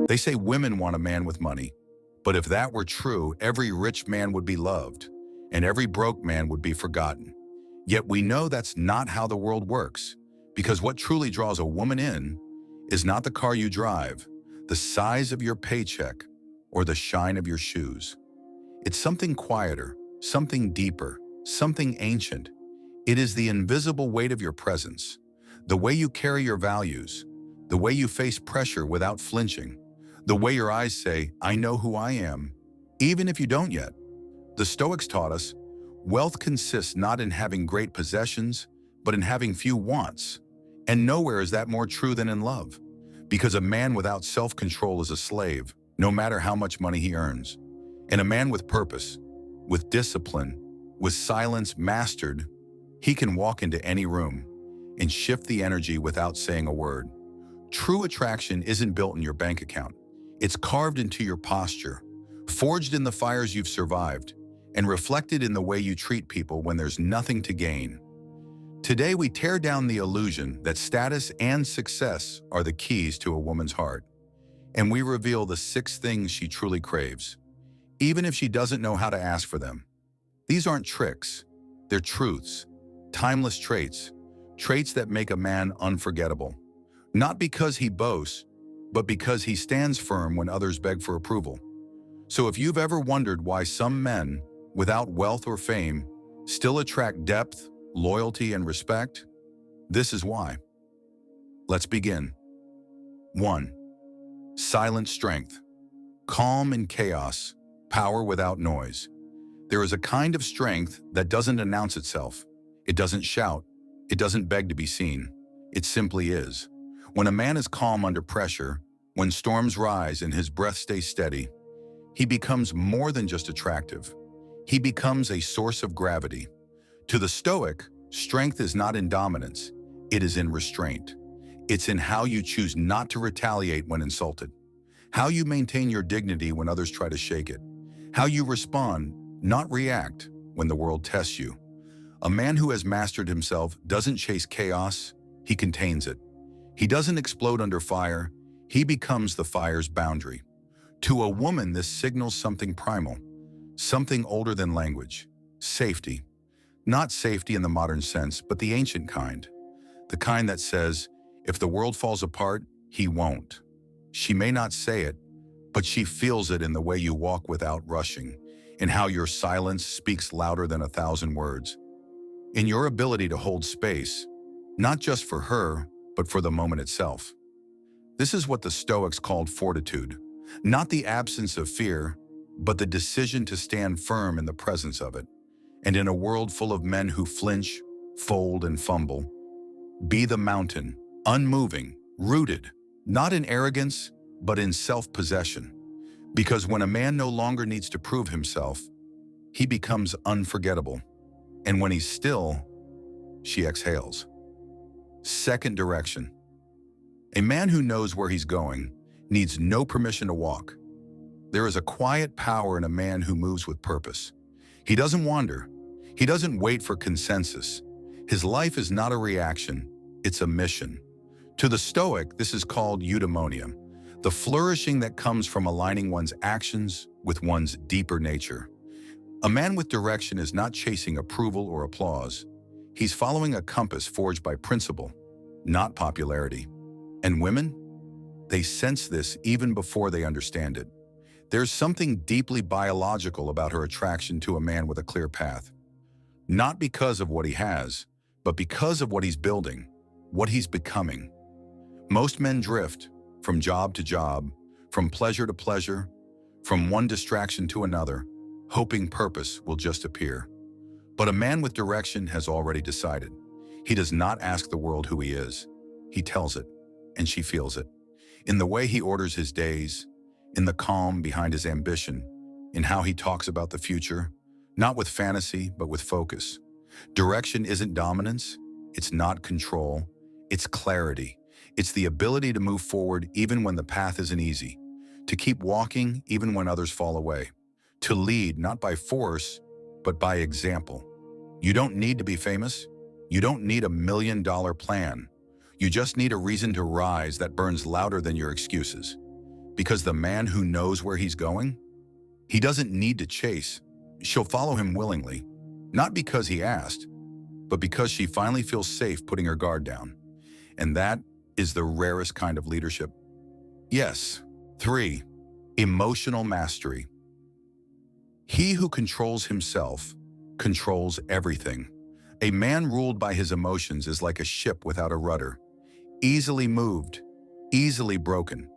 They say women want a man with money, but if that were true, every rich man would be loved, and every broke man would be forgotten. Yet we know that's not how the world works, because what truly draws a woman in is not the car you drive, the size of your paycheck, or the shine of your shoes. It's something quieter, something deeper, something ancient. It is the invisible weight of your presence, the way you carry your values, the way you face pressure without flinching, the way your eyes say, "I know who I am," even if you don't yet. The Stoics taught us, wealth consists not in having great possessions, but in having few wants. And nowhere is that more true than in love, because a man without self-control is a slave, no matter how much money he earns. And a man with purpose, with discipline, with silence mastered, he can walk into any room and shift the energy without saying a word. True attraction isn't built in your bank account. It's carved into your posture, forged in the fires you've survived, and reflected in the way you treat people when there's nothing to gain. Today we tear down the illusion that status and success are the keys to a woman's heart, and we reveal the 6 things she truly craves, even if she doesn't know how to ask for them. These aren't tricks, they're truths, timeless traits, traits that make a man unforgettable. Not because he boasts, but because he stands firm when others beg for approval. So if you've ever wondered why some men, without wealth or fame, still attract depth, loyalty, and respect, this is why. Let's begin. 1. Silent strength. Calm in chaos, power without noise. There is a kind of strength that doesn't announce itself. It doesn't shout. It doesn't beg to be seen. It simply is. When a man is calm under pressure, when storms rise and his breath stays steady, he becomes more than just attractive. He becomes a source of gravity. To the Stoic, strength is not in dominance, it is in restraint. It's in how you choose not to retaliate when insulted, how you maintain your dignity when others try to shake it, how you respond, not react, when the world tests you. A man who has mastered himself doesn't chase chaos, he contains it. He doesn't explode under fire, he becomes the fire's boundary. To a woman, this signals something primal, something older than language: safety. Not safety in the modern sense, but the ancient kind. The kind that says, if the world falls apart, he won't. She may not say it, but she feels it in the way you walk without rushing, in how your silence speaks louder than 1,000 words, in your ability to hold space, not just for her, but for the moment itself. This is what the Stoics called fortitude, not the absence of fear, but the decision to stand firm in the presence of it. And in a world full of men who flinch, fold, and fumble, be the mountain, unmoving, rooted, not in arrogance, but in self-possession. Because when a man no longer needs to prove himself, he becomes unforgettable. And when he's still, she exhales. 2nd direction. A man who knows where he's going needs no permission to walk. There is a quiet power in a man who moves with purpose. He doesn't wander. He doesn't wait for consensus. His life is not a reaction, it's a mission. To the Stoic, this is called eudaimonia, the flourishing that comes from aligning one's actions with one's deeper nature. A man with direction is not chasing approval or applause. He's following a compass forged by principle, not popularity. And women? They sense this even before they understand it. There's something deeply biological about her attraction to a man with a clear path. Not because of what he has, but because of what he's building, what he's becoming. Most men drift from job to job, from pleasure to pleasure, from one distraction to another, hoping purpose will just appear. But a man with direction has already decided. He does not ask the world who he is. He tells it, and she feels it. In the way he orders his days, in the calm behind his ambition, in how he talks about the future, not with fantasy, but with focus. Direction isn't dominance, it's not control, it's clarity. It's the ability to move forward even when the path isn't easy, to keep walking even when others fall away, to lead not by force, but by example. You don't need to be famous. You don't need $1 million plan. You just need a reason to rise that burns louder than your excuses. Because the man who knows where he's going, he doesn't need to chase. She'll follow him willingly, not because he asked, but because she finally feels safe putting her guard down. And that is the rarest kind of leadership. Yes. 3. Emotional mastery. He who controls himself controls everything. A man ruled by his emotions is like a ship without a rudder, easily moved, easily broken.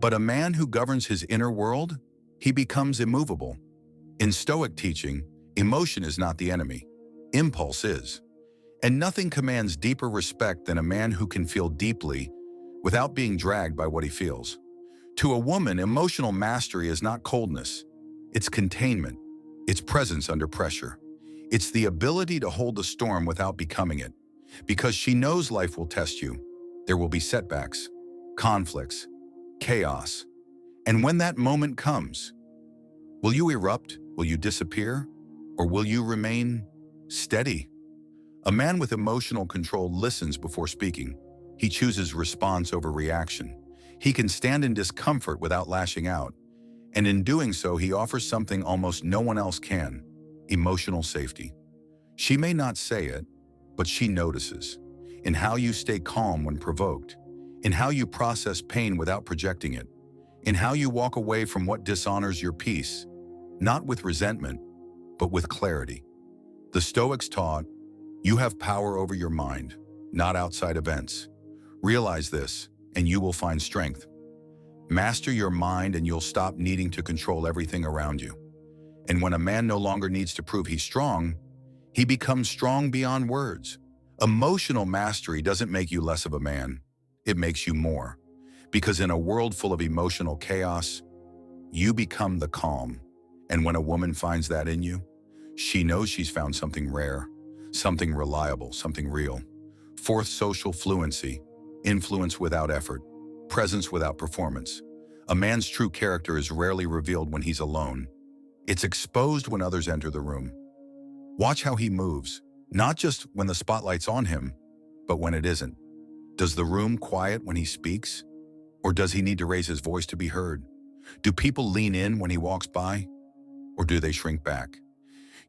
But a man who governs his inner world, he becomes immovable. In Stoic teaching, emotion is not the enemy, impulse is. And nothing commands deeper respect than a man who can feel deeply without being dragged by what he feels. To a woman, emotional mastery is not coldness. It's containment. It's presence under pressure. It's the ability to hold the storm without becoming it. Because she knows life will test you. There will be setbacks, conflicts, chaos. And when that moment comes, will you erupt? Will you disappear? Or will you remain steady? A man with emotional control listens before speaking. He chooses response over reaction. He can stand in discomfort without lashing out. And in doing so, he offers something almost no one else can: emotional safety. She may not say it, but she notices. In how you stay calm when provoked. In how you process pain without projecting it. In how you walk away from what dishonors your peace, not with resentment, but with clarity. The Stoics taught, you have power over your mind, not outside events. Realize this, and you will find strength. Master your mind and you'll stop needing to control everything around you. And when a man no longer needs to prove he's strong, he becomes strong beyond words. Emotional mastery doesn't make you less of a man. It makes you more. Because in a world full of emotional chaos, you become the calm. And when a woman finds that in you, she knows she's found something rare, something reliable, something real. 4th, social fluency, influence without effort, presence without performance. A man's true character is rarely revealed when he's alone. It's exposed when others enter the room. Watch how he moves, not just when the spotlight's on him, but when it isn't. Does the room quiet when he speaks? Or does he need to raise his voice to be heard? Do people lean in when he walks by? Or do they shrink back?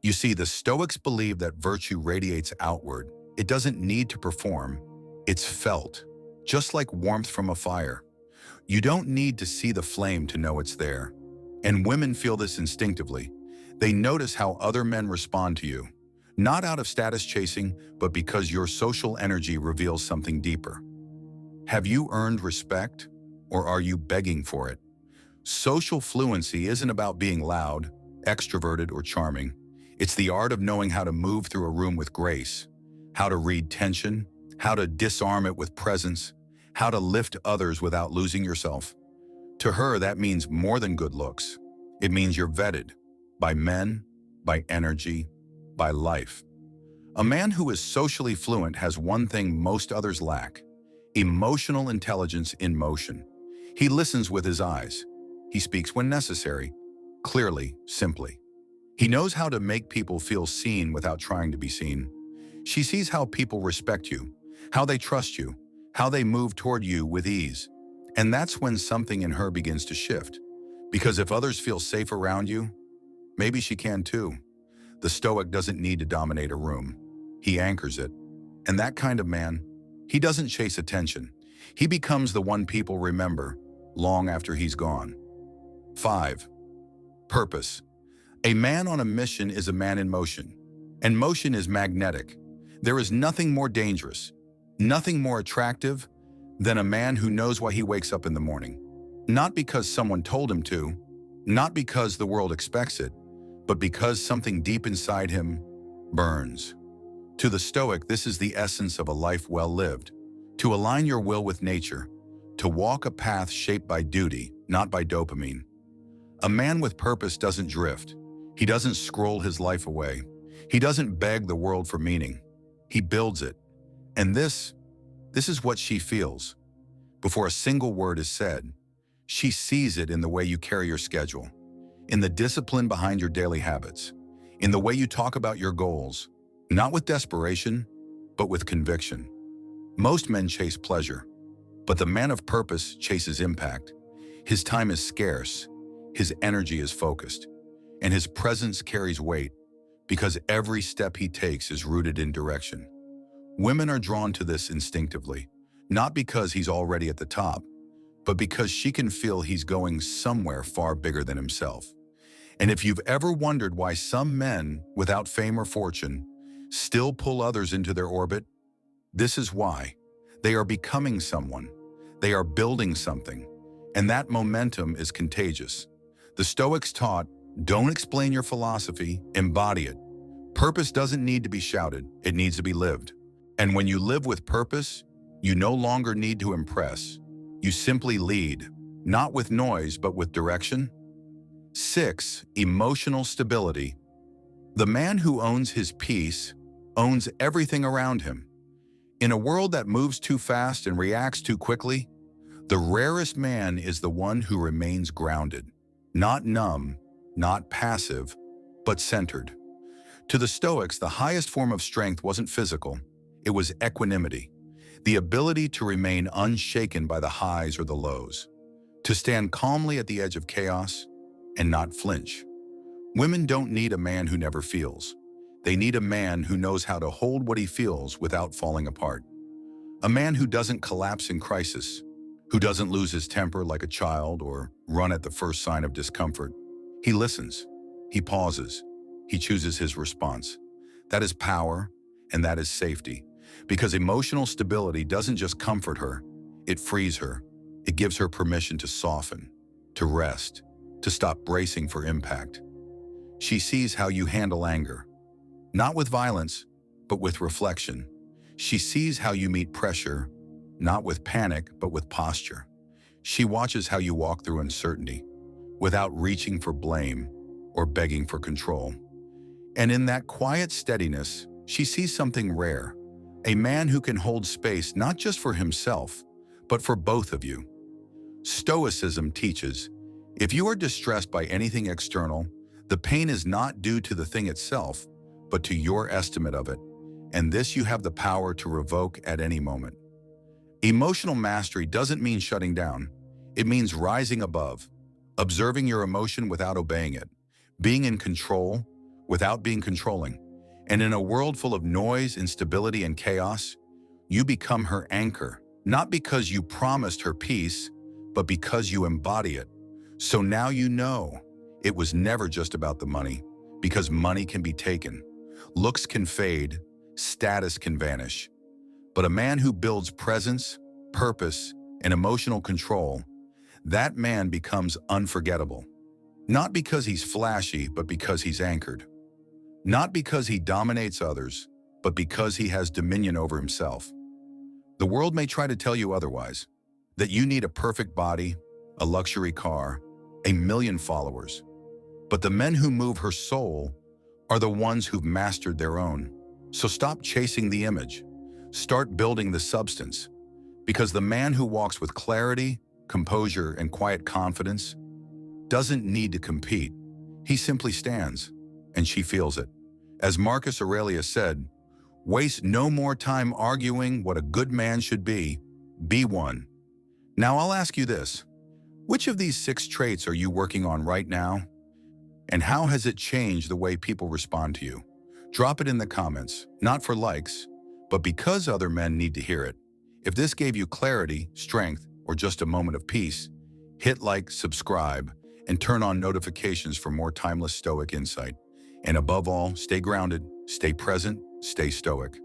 You see, the Stoics believe that virtue radiates outward. It doesn't need to perform. It's felt, just like warmth from a fire. You don't need to see the flame to know it's there. And women feel this instinctively. They notice how other men respond to you, not out of status chasing, but because your social energy reveals something deeper. Have you earned respect, or are you begging for it? Social fluency isn't about being loud, extroverted, or charming. It's the art of knowing how to move through a room with grace, how to read tension, how to disarm it with presence, how to lift others without losing yourself. To her, that means more than good looks. It means you're vetted by men, by energy, by life. A man who is socially fluent has one thing most others lack: emotional intelligence in motion. He listens with his eyes. He speaks when necessary, clearly, simply. He knows how to make people feel seen without trying to be seen. She sees how people respect you, how they trust you, how they move toward you with ease. And that's when something in her begins to shift. Because if others feel safe around you, maybe she can too. The Stoic doesn't need to dominate a room. He anchors it. And that kind of man, he doesn't chase attention. He becomes the one people remember long after he's gone. 5. Purpose. A man on a mission is a man in motion. And motion is magnetic. There is nothing more dangerous, nothing more attractive than a man who knows why he wakes up in the morning. Not because someone told him to, not because the world expects it, but because something deep inside him burns. To the Stoic, this is the essence of a life well lived. To align your will with nature, to walk a path shaped by duty, not by dopamine. A man with purpose doesn't drift. He doesn't scroll his life away. He doesn't beg the world for meaning. He builds it. And this is what she feels. Before a single word is said, she sees it in the way you carry your schedule, in the discipline behind your daily habits, in the way you talk about your goals, not with desperation, but with conviction. Most men chase pleasure, but the man of purpose chases impact. His time is scarce, his energy is focused, and his presence carries weight because every step he takes is rooted in direction. Women are drawn to this instinctively, not because he's already at the top, but because she can feel he's going somewhere far bigger than himself. And if you've ever wondered why some men without fame or fortune still pull others into their orbit, this is why. They are becoming someone. They are building something. And that momentum is contagious. The Stoics taught, don't explain your philosophy, embody it. Purpose doesn't need to be shouted, it needs to be lived. And when you live with purpose, you no longer need to impress. You simply lead, not with noise, but with direction. 6. Emotional stability. The man who owns his peace owns everything around him. In a world that moves too fast and reacts too quickly, the rarest man is the one who remains grounded, not numb, not passive, but centered. To the Stoics, the highest form of strength wasn't physical, it was equanimity, the ability to remain unshaken by the highs or the lows, to stand calmly at the edge of chaos and not flinch. Women don't need a man who never feels. They need a man who knows how to hold what he feels without falling apart. A man who doesn't collapse in crisis, who doesn't lose his temper like a child or run at the first sign of discomfort. He listens, he pauses, he chooses his response. That is power, and that is safety. Because emotional stability doesn't just comfort her, it frees her. It gives her permission to soften, to rest, to stop bracing for impact. She sees how you handle anger, not with violence, but with reflection. She sees how you meet pressure, not with panic, but with posture. She watches how you walk through uncertainty, without reaching for blame or begging for control. And in that quiet steadiness, she sees something rare, a man who can hold space not just for himself, but for both of you. Stoicism teaches, if you are distressed by anything external, the pain is not due to the thing itself, but to your estimate of it, and this you have the power to revoke at any moment. Emotional mastery doesn't mean shutting down. It means rising above, observing your emotion without obeying it, being in control without being controlling. And in a world full of noise, instability, and chaos, you become her anchor, not because you promised her peace, but because you embody it. So now you know it was never just about the money, because money can be taken, looks can fade, status can vanish. But a man who builds presence, purpose, and emotional control, that man becomes unforgettable. Not because he's flashy, but because he's anchored. Not because he dominates others, but because he has dominion over himself. The world may try to tell you otherwise, that you need a perfect body, a luxury car, 1 million followers. But the men who move her soul are the ones who've mastered their own. So stop chasing the image. Start building the substance. Because the man who walks with clarity, composure, and quiet confidence doesn't need to compete. He simply stands, and she feels it. As Marcus Aurelius said, waste no more time arguing what a good man should be one. Now I'll ask you this. Which of these 6 traits are you working on right now? And how has it changed the way people respond to you? Drop it in the comments, not for likes, but because other men need to hear it. If this gave you clarity, strength, or just a moment of peace, hit like, subscribe, and turn on notifications for more timeless Stoic insight. And above all, stay grounded, stay present, stay stoic.